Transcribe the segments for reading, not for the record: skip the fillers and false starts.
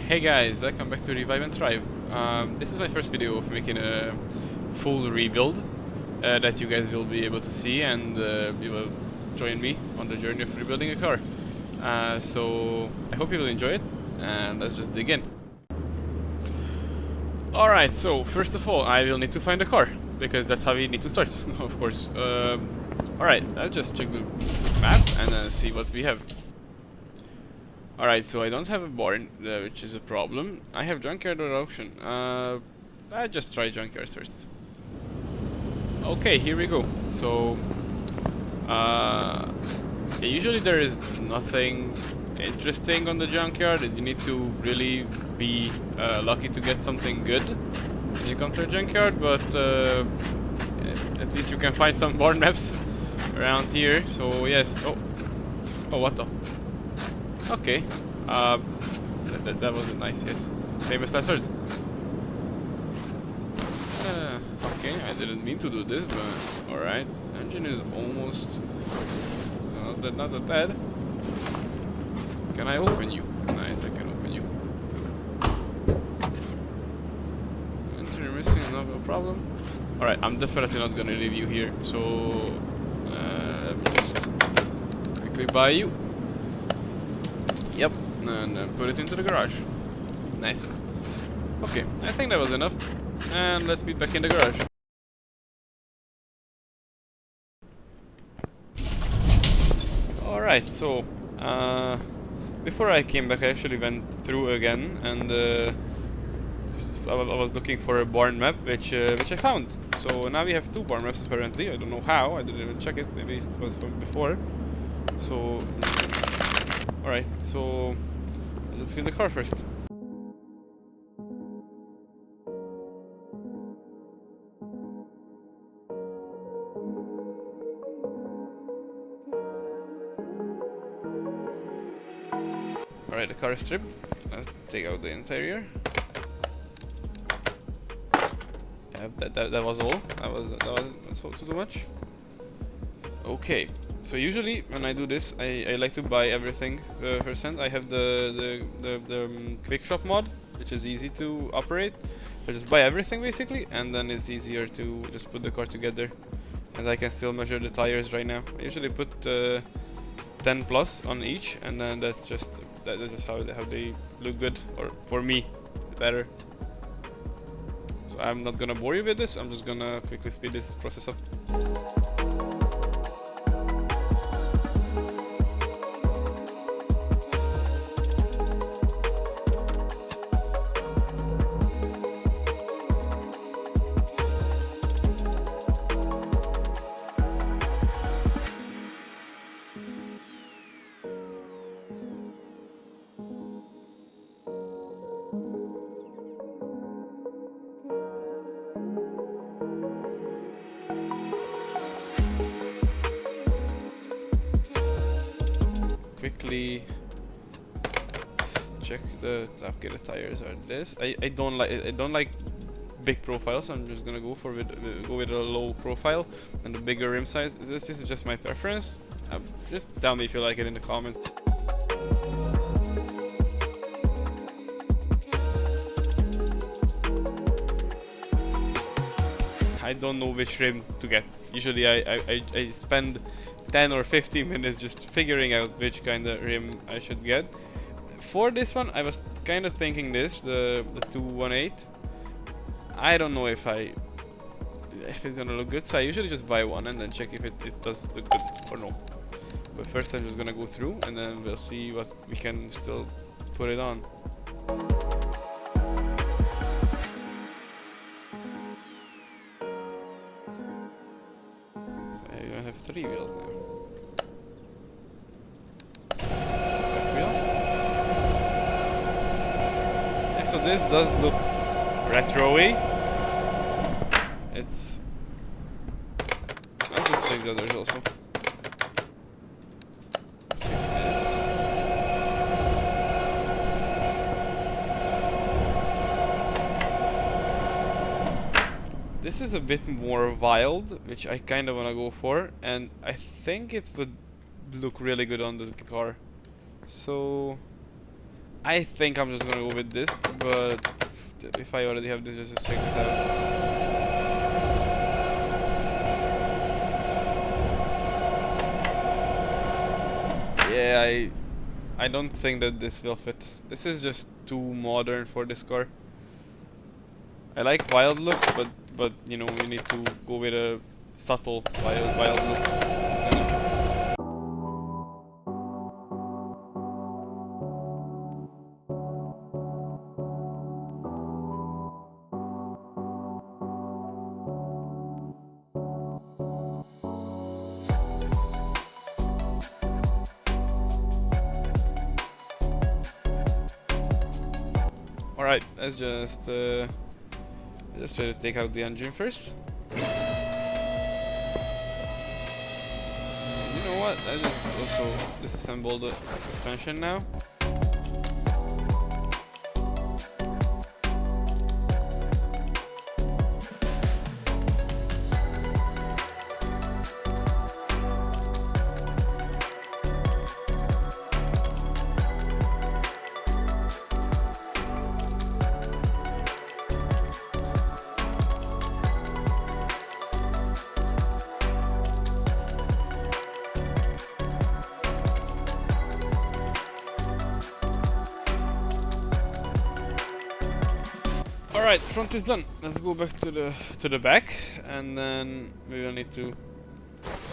Hey guys, welcome back to Revive and Thrive. This is my first video of making a full rebuild that you guys will be able to see, and you will join me on the journey of rebuilding a car. So I hope you will enjoy it, and let's just dig in. Alright, so first of all I will need to find a car, because that's how we need to start, of course. Alright, let's just check the map and see what we have. Alright, so I don't have a barn, which is a problem. I have junkyard or auction. I just try junkyards first. Okay, here we go. So, yeah, usually there is nothing interesting on the junkyard, and you need to really be lucky to get something good when you come to a junkyard, but at least you can find some barn maps around here. So yes. Oh, what the? Okay, that wasn't nice, yes. Famous last words. Okay, I didn't mean to do this, but alright. Engine is almost not that bad. Can I open you? Nice, I can open you. Engine missing, no problem. Alright, I'm definitely not gonna leave you here, so let me just quickly buy you. Yep, and then put it into the garage. Nice. Okay, I think that was enough. And let's meet back in the garage. Alright, so before I came back I actually went through again, and I was looking for a barn map, which I found. So now we have two barn maps apparently. I don't know how, I didn't even check it, maybe it was from before. So alright, so let's build the car first. Alright, the car is stripped. Let's take out the interior. Yeah, that was all. That was too much. Okay. So usually when I do this, I like to buy everything %. I have the quick shop mod, which is easy to operate. I just buy everything basically, and then it's easier to just put the car together. And I can still measure the tires right now. I usually put 10 plus on each, and then that's just how they look good, or for me, better. So I'm not gonna bore you with this. I'm just gonna quickly speed this process up. Quickly check the tires are this. I don't like big profiles. I'm just gonna go with a low profile and a bigger rim size. This is just my preference. Just tell me if you like it in the comments. I don't know which rim to get. Usually I spend 10 or 15 minutes just figuring out which kind of rim I should get. For this one I was kind of thinking this, the 218. I don't know if it's gonna look good, so I usually just buy one and then check if it does look good or no. But first I'm just gonna go through, and then we'll see what we can still put it on. I have 3 wheels now. Back wheel. Yeah, so this does look retro-y. I'll just check the others also. This is a bit more wild, which I kind of want to go for, and I think it would look really good on the car. So I think I'm just gonna go with this, but if I already have this, just check this out. Yeah, I don't think that this will fit. This is just too modern for this car. I like wild looks, but you know, we need to go with a subtle wild look. Alright, let's just try to take out the engine first. You know what? I just also disassemble the suspension now. Alright, front is done. Let's go back to the back, and then we will need to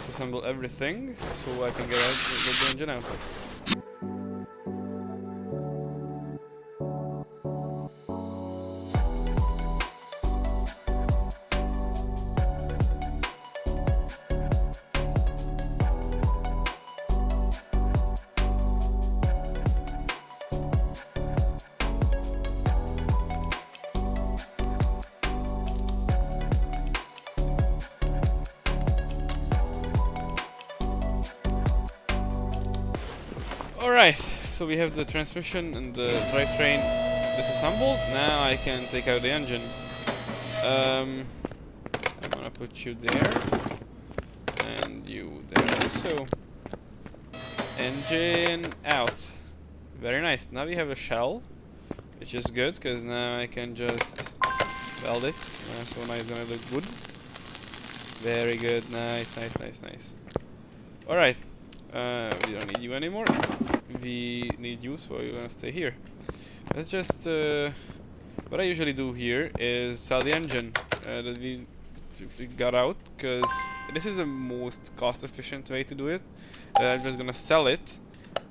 assemble everything so I can get the engine out. Alright, so we have the transmission and the drivetrain disassembled. Now I can take out the engine. I'm gonna put you there and you there. So, engine out. Very nice. Now we have a shell, which is good because now I can just weld it. So now it's gonna look good. Very good. Nice, nice, nice, nice. Alright. We don't need you anymore. We need you, so you're gonna stay here. Let's just what I usually do here is sell the engine that we got out, because this is the most cost-efficient way to do it. I'm just gonna sell it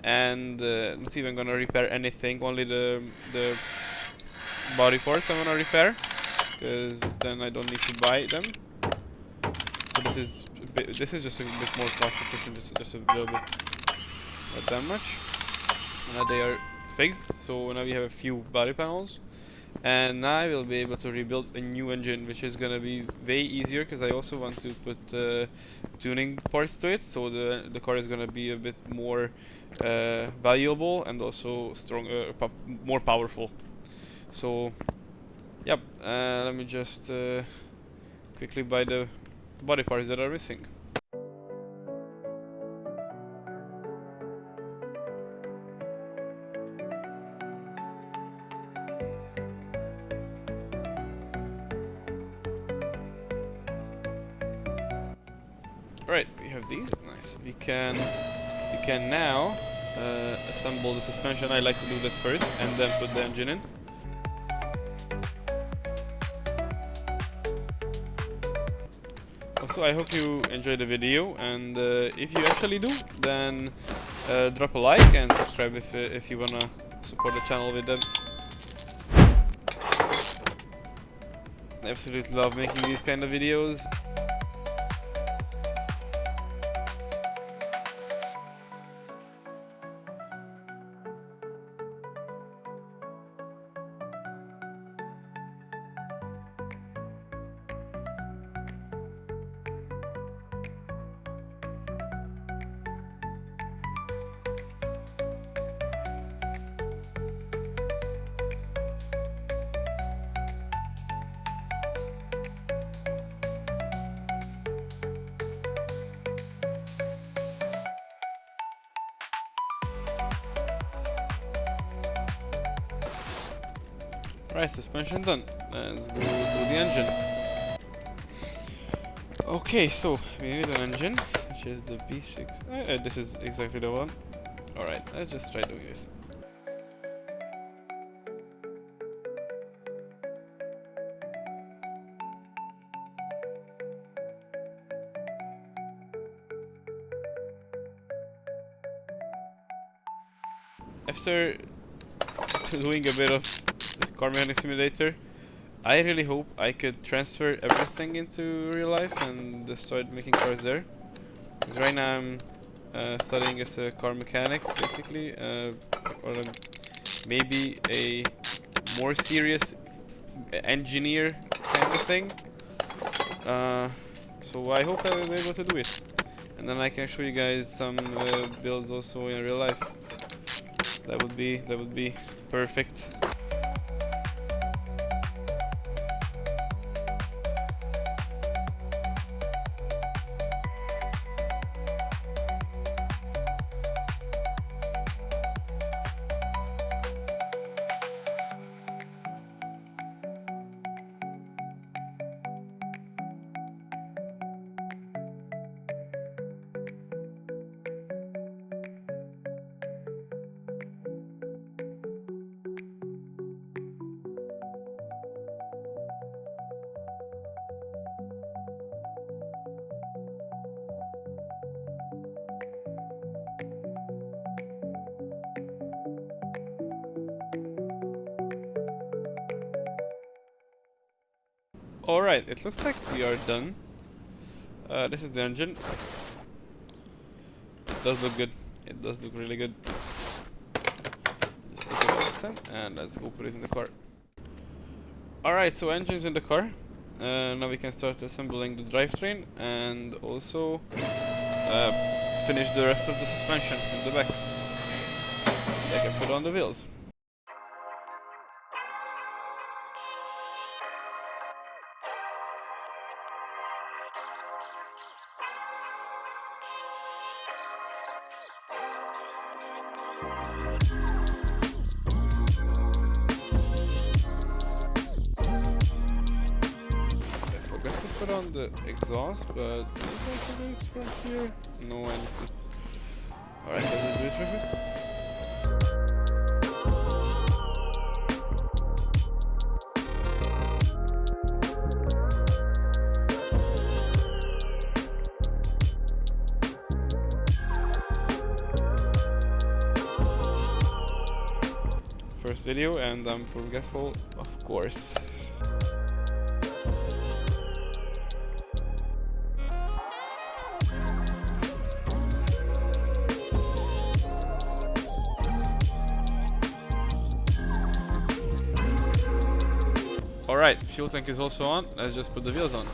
and not even gonna repair anything, only the body parts I'm gonna repair, because then I don't need to buy them. So this is just a bit more cost-efficient, just a little bit, not that much. Now they are fixed, so now we have a few body panels, and now I will be able to rebuild a new engine, which is gonna be way easier because I also want to put tuning parts to it, so the car is gonna be a bit more valuable and also stronger, more powerful. So, yep. Let me just quickly buy the body parts that are missing. Alright, we have these. Nice. We can now assemble the suspension. I like to do this first and then put the engine in. Also, I hope you enjoyed the video, and if you actually do, then drop a like and subscribe if you wanna support the channel with that. I absolutely love making these kind of videos. Alright, suspension done. Let's go to the engine. Okay, so we need an engine, which is the B6. This is exactly the one. Alright, let's just try doing this. After doing a bit of car mechanic simulator, I really hope I could transfer everything into real life and start making cars there. Because right now I'm studying as a car mechanic, basically, or maybe a more serious engineer kind of thing. So I hope I will be able to do it, and then I can show you guys some builds also in real life. That would be perfect. Alright, it looks like we are done. This is the engine. It does look good. It does look really good. Just take it out this time and let's go put it in the car. Alright, so engine's in the car. Now we can start assembling the drivetrain and also finish the rest of the suspension in the back. I can put on the wheels. Put on the exhaust, but maybe I can do it from here. No, I need to. Alright, let's just do it from here. First video, and I'm forgetful, of course. Alright, fuel tank is also on. Let's just put the wheels on.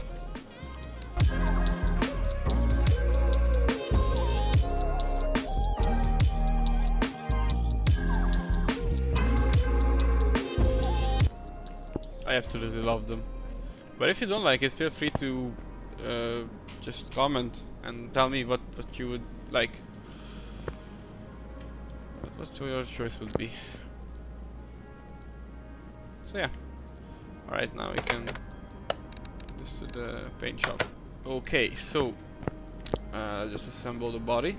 I absolutely love them. But if you don't like it, feel free to just comment and tell me what you would like. What your choice would be. So yeah. Alright, now we can just do the paint shop. Okay, so just assemble the body.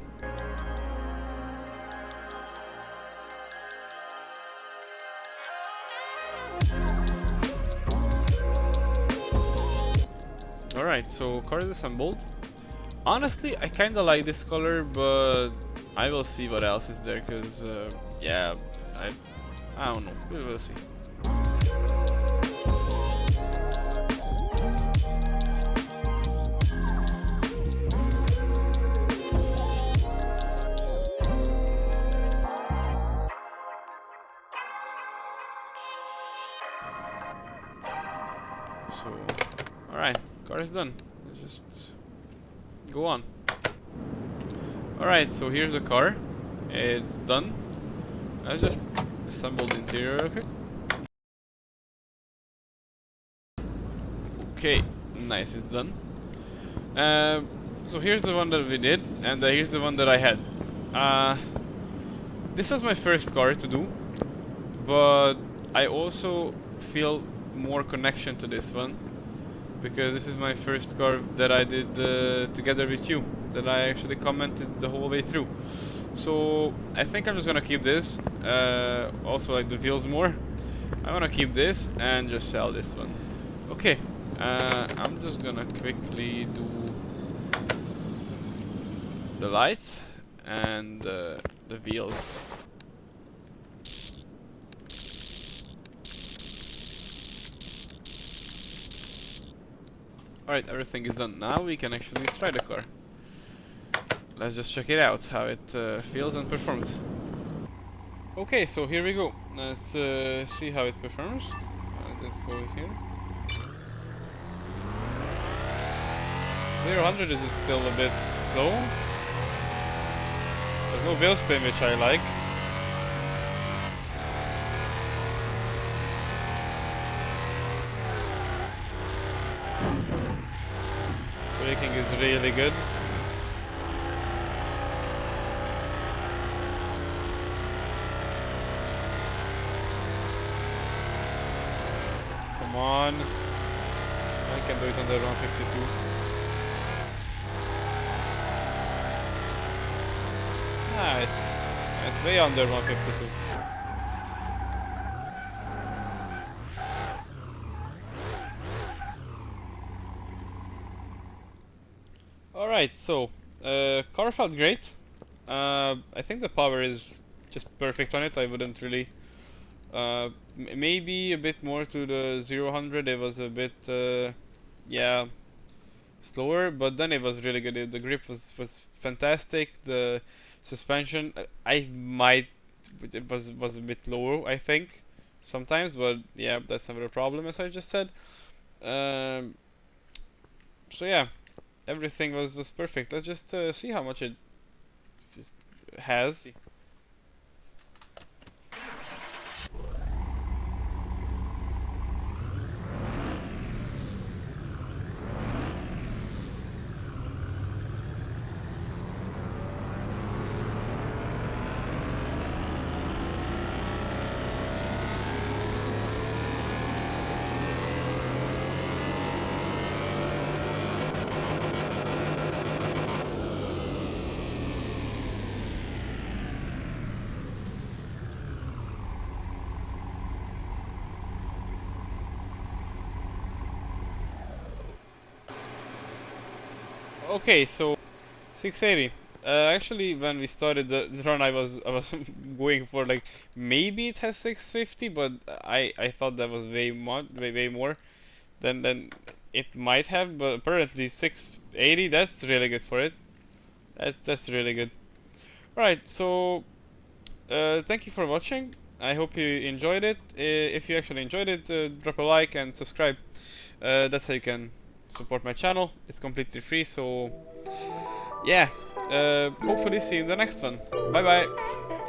Alright, so car is assembled. Honestly, I kinda like this color, but I will see what else is there, cause yeah, I don't know, we will see. So, alright, car is done. Let's just go on. Alright, so here's the car. It's done. Let's just assemble the interior real quick. Okay, nice, it's done. So here's the one that we did, and here's the one that I had. This was my first car to do, but I also feel more connection to this one, because this is my first car that I did together with you, that I actually commented the whole way through. So I think I'm just gonna keep this. Also like the wheels more. I'm gonna keep this and just sell this one. Okay, I'm just gonna quickly do the lights and the wheels. Alright, everything is done. Now we can actually try the car. Let's just check it out, how it feels and performs. Okay, so here we go. Let's see how it performs. Let's go here. 0-100 is still a bit slow. There's no wheel spin, which I like. Braking is really good. Come on. I can do it under 152. Nice. It's way under 152. Alright, so car felt great. I think the power is just perfect on it. I wouldn't really maybe a bit more to the 0-100. It was a bit yeah, slower, but then it was really good. The grip was fantastic. The suspension, it was a bit low, I think, sometimes, but yeah, that's never a problem, as I just said. So yeah, everything was perfect. Let's just see how much it has. Okay, so 680. Actually, when we started the run, I was going for like maybe it has 650, but I thought that was way more than it might have. But apparently 680. That's really good for it. That's really good. Alright, so thank you for watching. I hope you enjoyed it. If you actually enjoyed it, drop a like and subscribe. That's how you can support my channel. It's completely free, so yeah. Hopefully see you in the next one. Bye bye.